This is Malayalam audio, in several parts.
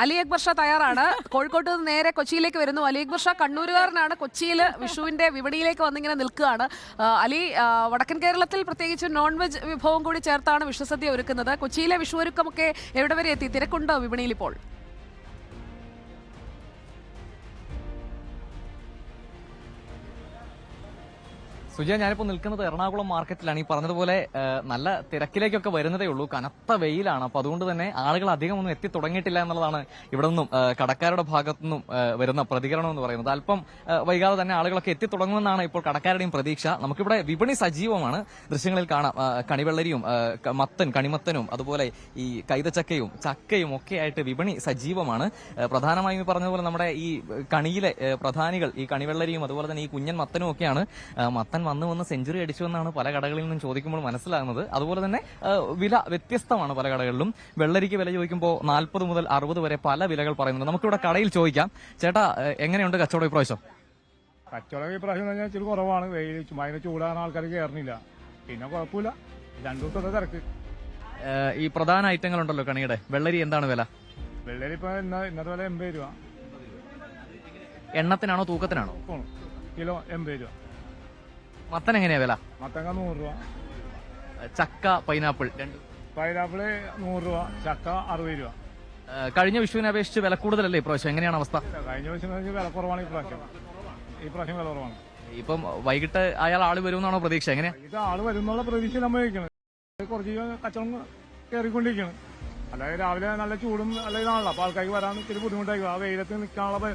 അലി അക്ബർ ഷാ തയ്യാറാണ്. കോഴിക്കോട്ട് നിന്ന് നേരെ കൊച്ചിയിലേക്ക് വരുന്നു. അലി അക്ബർ ഷാ കണ്ണൂരുകാരനാണ്. കൊച്ചിയിൽ വിഷുവിന്റെ വിപണിയിലേക്ക് വന്നിങ്ങനെ നിൽക്കുകയാണ്. അലി, വടക്കൻ കേരളത്തിൽ പ്രത്യേകിച്ച് നോൺ വെജ് വിഭവം കൂടി ചേർത്താണ് വിഷുസദ്യ ഒരുക്കുന്നത്. കൊച്ചിയിലെ വിഷു ഒരുക്കമൊക്കെ എവിടെ വരെ എത്തി? തിരക്കുണ്ടോ വിപണിയിൽ ഇപ്പോൾ? സുജയ, ഞാനിപ്പോൾ നിൽക്കുന്നത് എറണാകുളം മാർക്കറ്റിലാണ്. ഈ പറഞ്ഞതുപോലെ നല്ല തിരക്കിലേക്കൊക്കെ വരുന്നതേ ഉള്ളൂ. കനത്ത വെയിലാണ്. അപ്പൊ അതുകൊണ്ട് തന്നെ ആളുകൾ അധികം ഒന്നും എത്തി തുടങ്ങിയിട്ടില്ല എന്നുള്ളതാണ് ഇവിടെ നിന്നും കടക്കാരുടെ ഭാഗത്തു നിന്നും വരുന്ന പ്രതികരണം എന്ന് പറയുന്നത്. അല്പം വൈകാതെ തന്നെ ആളുകളൊക്കെ എത്തി തുടങ്ങുമെന്നാണ് ഇപ്പോൾ കടക്കാരുടെയും പ്രതീക്ഷ. നമുക്കിവിടെ വിപണി സജീവമാണ്. ദൃശ്യങ്ങളിൽ കാണാം കണിവെള്ളരിയും കണിമത്തനും അതുപോലെ ഈ കൈതച്ചക്കയും ചക്കയും ഒക്കെ ആയിട്ട് വിപണി സജീവമാണ്. പ്രധാനമായും ഈ പറഞ്ഞതുപോലെ നമ്മുടെ ഈ കണിയിലെ പ്രധാനികൾ ഈ കണിവെള്ളരിയും അതുപോലെ തന്നെ ഈ കുഞ്ഞൻ മത്തനും ഒക്കെയാണ്. മത്തൻ വന്ന് സെഞ്ചുറി അടിച്ചു എന്നാണ് പല കടകളിൽ നിന്നും ചോദിക്കുമ്പോൾ മനസ്സിലാകുന്നത്. അതുപോലെ തന്നെ വില വ്യത്യസ്തമാണ് പല കടകളിലും. വെള്ളരിക്ക് വില ചോദിക്കുമ്പോൾ 40 മുതൽ 60 വരെ പല വിലകൾ പറയുന്നുണ്ട്. നമുക്കിവിടെ കടയിൽ ചോദിക്കാം. ചേട്ടാ, എങ്ങനെയുണ്ട് കച്ചവടം ഇപ്രാവശ്യം? കച്ചവടം ഇപ്രാവശ്യം പറഞ്ഞാൽ ഇച്ചിരി കുറവാണ്. വെയിൽ ഭയങ്കര ചൂടാണ്, ആൾക്കാർ കയറുന്നില്ല. പിന്നെ കുഴപ്പമില്ല, 2 ദിവസത്തെ തിരക്ക്. ഈ പ്രധാന ഐറ്റങ്ങൾ ഉണ്ടല്ലോ കണിയുടെ, വെള്ളരി എന്താണ് വില? വെള്ളരി ഇപ്പൊ ഇന്നത്തെ വില 80 രൂപ. എണ്ണത്തിനാണോ തൂക്കത്തിനാണോ? കിലോ 80 രൂപ. മത്തൻ എങ്ങനെയാ വില? മത്തങ്ങ 100 രൂപ. ചക്ക, പൈനാപ്പിൾ പൈനാപ്പിള് 100 രൂപ. ചക്ക 60 രൂപ. കഴിഞ്ഞ വിഷുവിനെ അപേക്ഷിച്ച് വില കൂടുതലല്ലേ ഇപ്രാവശ്യം? എങ്ങനെയാണ് അവസ്ഥ? കഴിഞ്ഞ വർഷം വില കുറവാണ്. ഇപ്രാവശ്യം വില കുറവാണ്. ഇപ്പം വൈകിട്ട് അയാൾ ആള് വരുമെന്നാണോ പ്രതീക്ഷ? എങ്ങനെയാ ഇത് ആള് വരുന്നുള്ള പ്രതീക്ഷ നമ്മൾ വയ്ക്കണം. കുറച്ച് കച്ചവടം കയറിക്കൊണ്ടിരിക്കണം. അതായത് രാവിലെ നല്ല ചൂടും നല്ല ഇതാണല്ലോ. അപ്പൊ ആൾക്കാർക്ക് വരാൻ ഇത്തിരി ബുദ്ധിമുട്ടായിക്കോളും. ആ വെയിലത്ത് നിൽക്കാനുള്ള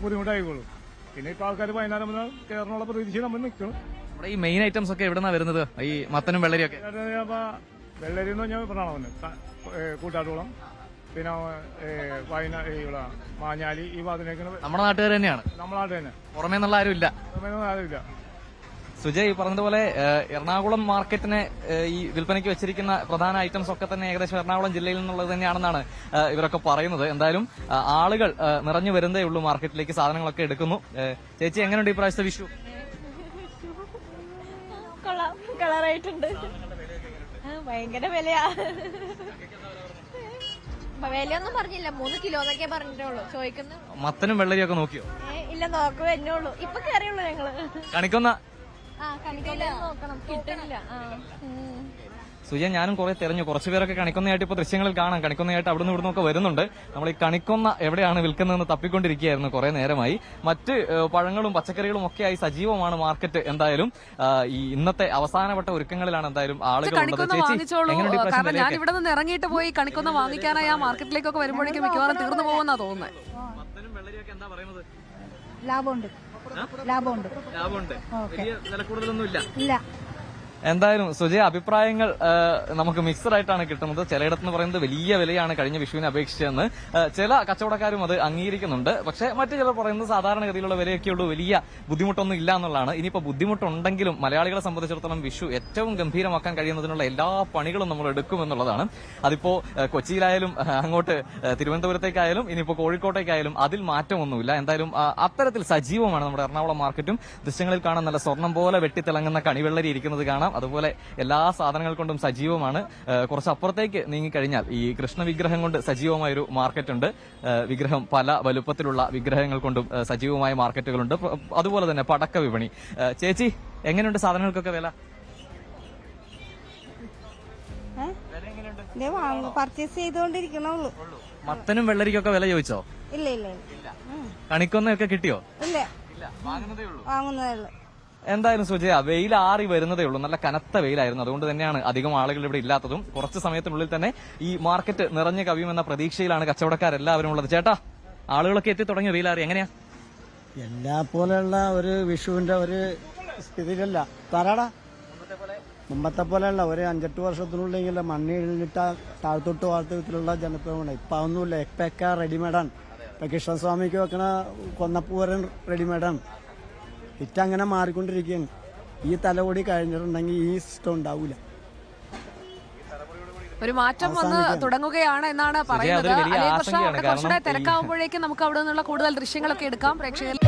ബുദ്ധിമുട്ടായിക്കോളും. പിന്നെ ഇപ്പൊ ആൾക്കാർ വൈകുന്നേരം മുതൽ കയറാനുള്ള പ്രതീക്ഷ നമ്മൾ നിൽക്കണം. നമ്മുടെ ഈ മെയിൻ ഐറ്റംസ് ഒക്കെ എവിടെന്നാ വരുന്നത്? ഈ മത്തനും വെള്ളരിയും ഒക്കെ? വെള്ളരി എന്ന് പറഞ്ഞാൽ പറഞ്ഞ കൂട്ടാട്ടോളം, പിന്നെ ഇവിടെ മാഞ്ഞാലി, ഈ ഭാഗത്തിനേക്ക് നമ്മുടെ നാട്ടുകാർ തന്നെയാണ്. നമ്മുടെ നാട്ടിൽ തന്നെ. പുറമേ നിന്നുള്ള ആരുമില്ല. ആരുമില്ല. സുജയ്, ഈ പറഞ്ഞതുപോലെ എറണാകുളം മാർക്കറ്റിനെ ഈ വിൽപ്പനയ്ക്ക് വെച്ചിരിക്കുന്ന പ്രധാന ഐറ്റംസ് ഒക്കെ തന്നെ ഏകദേശം എറണാകുളം ജില്ലയിൽ നിന്നുള്ളത് തന്നെയാണെന്നാണ് ഇവരൊക്കെ പറയുന്നത്. എന്തായാലും ആളുകൾ നിറഞ്ഞു വരുന്നതേ ഉള്ളൂ മാർക്കറ്റിലേക്ക്. സാധനങ്ങളൊക്കെ എടുക്കുന്നു. ചേച്ചി, എങ്ങനെയുണ്ട് ഈ പ്രാവശ്യത്തെ വിഷു? കളറായിട്ടുണ്ട്. ഭയങ്കര വിലയാ. വിലയൊന്നും പറഞ്ഞില്ല. 3 കിലോ എന്നൊക്കെ പറഞ്ഞിട്ടുള്ളൂ. ചോദിക്കുന്നു. മത്തനും വെള്ളരിയും ഒക്കെ നോക്കിയോ? ഇല്ല, നോക്കുക എന്നോളൂ. ഇപ്പൊ കയറിയുള്ളൂ ഞങ്ങള്. കണിക്കൊന്ന നോക്കണം, കിട്ടുന്നില്ല. സുജയ, ഞാനും കുറെ തെരഞ്ഞു. കുറച്ചുപേരൊക്കെ കണിക്കൊന്നയായിട്ട് ഇപ്പൊ ദൃശ്യങ്ങളിൽ കാണാം. കണിക്കൊന്നയായിട്ട് അവിടെ നിന്ന് ഇവിടുന്നൊക്കെ വരുന്നുണ്ട്. നമ്മൾ ഈ കണിക്കൊന്ന എവിടെയാണ് വിൽക്കുന്നതെന്ന് തപ്പിക്കൊണ്ടിരിക്കുകയായിരുന്നു കുറെ നേരമായി. മറ്റ് പഴങ്ങളും പച്ചക്കറികളും ഒക്കെയായി സജീവമാണ് മാർക്കറ്റ്. എന്തായാലും ഈ ഇന്നത്തെ അവസാനവട്ട ഒരുക്കങ്ങളിലാണ് എന്തായാലും ആളുകൾ. കാരണം ഞാൻ ഇവിടെ നിന്ന് ഇറങ്ങിയിട്ട് പോയി കണിക്കൊന്ന വാങ്ങിക്കാനായി ആ മാർക്കറ്റിലേക്കൊക്കെ വരുമ്പോഴേക്കും മിക്കവാറും തീർന്നു പോകുമെന്നാ തോന്നുന്നത്. ലാഭമുണ്ട്. വലിയ വില കൂടുതലൊന്നും ഇല്ല. എന്തായാലും സുജയ, അഭിപ്രായങ്ങൾ നമുക്ക് മിക്സഡ് ആയിട്ടാണ് കിട്ടുന്നത്. ചിലയിടത്ത് പറയുന്നത് വലിയ വിലയാണ് കഴിഞ്ഞ വിഷുവിനെ അപേക്ഷിച്ചെന്ന്. ചില കച്ചവടക്കാരും അത് അംഗീകരിക്കുന്നുണ്ട്. പക്ഷെ മറ്റു ചിലർ പറയുന്നത് സാധാരണഗതിയിലുള്ള വിലയൊക്കെയുള്ളൂ, വലിയ ബുദ്ധിമുട്ടൊന്നും ഇല്ല എന്നുള്ളതാണ്. ഇനിയിപ്പോൾ ബുദ്ധിമുട്ടുണ്ടെങ്കിലും മലയാളികളെ സംബന്ധിച്ചിടത്തോളം വിഷു ഏറ്റവും ഗംഭീരമാക്കാൻ കഴിയുന്നതിനുള്ള എല്ലാ പണികളും നമ്മൾ എടുക്കുമെന്നുള്ളതാണ്. അതിപ്പോ കൊച്ചിയിലായാലും അങ്ങോട്ട് തിരുവനന്തപുരത്തേക്കായാലും ഇനിയിപ്പോൾ കോഴിക്കോട്ടേക്കായാലും അതിൽ മാറ്റമൊന്നുമില്ല. എന്തായാലും അത്തരത്തിൽ സജീവമാണ് നമ്മുടെ എറണാകുളം മാർക്കറ്റും. ദൃശ്യങ്ങളിൽ കാണാൻ നല്ല സ്വർണം പോലെ വെട്ടിത്തിളങ്ങുന്ന കണിവെള്ളരി ഇരിക്കുന്നത് കാണാം. അതുപോലെ എല്ലാ സാധനങ്ങൾ കൊണ്ടും സജീവമാണ്. കുറച്ച് അപ്പുറത്തേക്ക് നീങ്ങിക്കഴിഞ്ഞാൽ ഈ കൃഷ്ണ വിഗ്രഹം കൊണ്ട് സജീവമായൊരു മാർക്കറ്റുണ്ട്. വിഗ്രഹം പല വലുപ്പത്തിലുള്ള വിഗ്രഹങ്ങൾ കൊണ്ടും സജീവമായ മാർക്കറ്റുകളുണ്ട്. അതുപോലെ തന്നെ പടക്ക വിപണി. ചേച്ചി, എങ്ങനെയുണ്ട് സാധനങ്ങൾക്കൊക്കെ വില? പർച്ചേസ് ചെയ്തുകൊണ്ടിരിക്കണുള്ളൂ. മത്തനും വെള്ളരിക്കൊക്കെ വില ചോദിച്ചോ? ഇല്ല. കണിക്കൊന്നയൊക്കെ കിട്ടിയോ? ഇല്ല, വാങ്ങുന്നതേ ഉള്ളൂ. എന്തായാലും സുജയ, വെയിൽ ആറി വരുന്നതേ ഉള്ളൂ. നല്ല കനത്ത വെയിലായിരുന്നു. അതുകൊണ്ട് തന്നെയാണ് അധികം ആളുകൾ ഇവിടെ ഇല്ലാത്തതും. കുറച്ച് സമയത്തിനുള്ളിൽ തന്നെ ഈ മാർക്കറ്റ് നിറഞ്ഞു കവിയുമെന്ന പ്രതീക്ഷയിലാണ് കച്ചവടക്കാരെല്ലാവരും ഉള്ളത്. ചേട്ടാ, ആളുകളൊക്കെ എത്തി തുടങ്ങിയ വെയിലാറി എങ്ങനെയാ? എല്ലാ പോലെയുള്ള ഒരു വിഷുവിന്റെ ഒരു സ്ഥിതിയിലല്ല. തരാടാ, മുമ്പത്തെ പോലെയുള്ള ഒരു 5-8 വർഷത്തിനുള്ളിൽ മണ്ണിലിട്ട താഴ്ത്തോട്ട് വാർത്തത്തിലുള്ള ജനപ്രമാണ്. ഇപ്പൊ ഒന്നുമില്ല. ഇപ്പൊക്കെ റെഡിമെയ്ഡാണ്. ഇപ്പൊ കൃഷ്ണസ്വാമിക്ക് വെക്കണ കൊന്നപ്പൂ വരെ റെഡിമെയ്ഡാണ്. ഇറ്റങ്ങനെ മാറിക്കൊണ്ടിരിക്കുകയാണ്. ഈ തലമുടി കഴിഞ്ഞിട്ടുണ്ടെങ്കിൽ ഈ സിസ്റ്റം ഉണ്ടാവൂല. ഒരു മാറ്റം വന്ന് തുടങ്ങുകയാണ് എന്നാണ് പറയുന്നത്. കുറച്ചുകൂടെ തിരക്കാവുമ്പോഴേക്കും നമുക്ക് അവിടെ നിന്നുള്ള കൂടുതൽ ദൃശ്യങ്ങളൊക്കെ എടുക്കാം പ്രേക്ഷകർ.